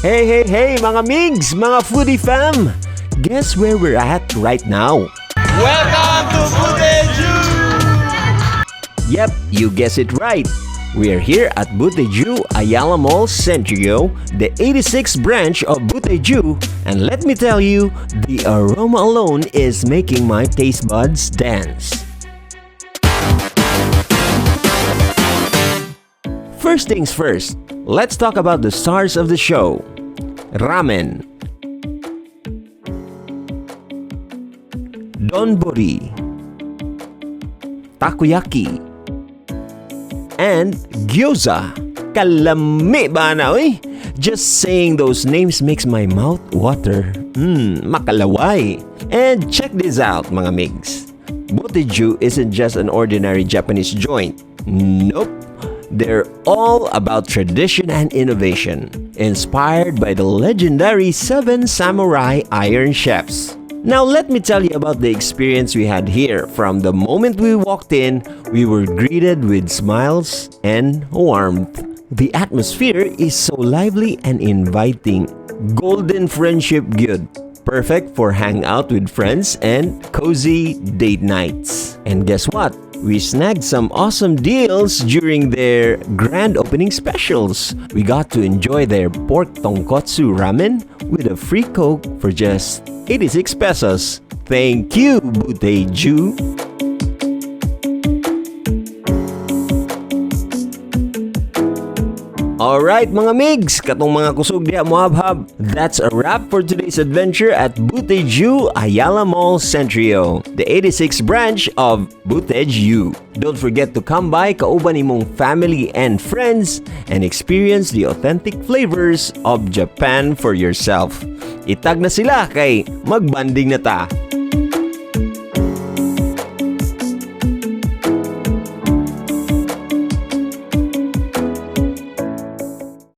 Hey mga migs, mga foodie fam! Guess where we're at right now? Welcome to Botejyu! Yep, you guessed it right. We're here at Botejyu, Ayala Mall, Centrio, the 86th branch of Botejyu, and let me tell you, the aroma alone is making my taste buds dance. First things first, let's talk about the stars of the show. Ramen, donburi, takoyaki, and gyoza. Kalami ba na, oy? Just saying those names makes my mouth water. Makalaway. And check this out, mga migs. Botejyu isn't just an ordinary Japanese joint. Nope. They're all about tradition and innovation, inspired by the legendary 7 Samurai Iron Chefs. Now let me tell you about the experience we had here. From the moment we walked in, we were greeted with smiles and warmth. The atmosphere is so lively and inviting. Golden friendship good. Perfect for hang out with friends and cozy date nights. And guess what? We snagged some awesome deals during their grand opening specials. We got to enjoy their pork tonkotsu ramen with a free Coke for just 86 pesos. Thank you, Botejyu! Alright mga migs, katong mga kusog diya mo habhab. That's a wrap for today's adventure at Botejyu, Ayala Mall, Centrio, the 86th branch of Botejyu. Don't forget to come by kauban imong family and friends and experience the authentic flavors of Japan for yourself. Itag na sila kay magbanding na ta!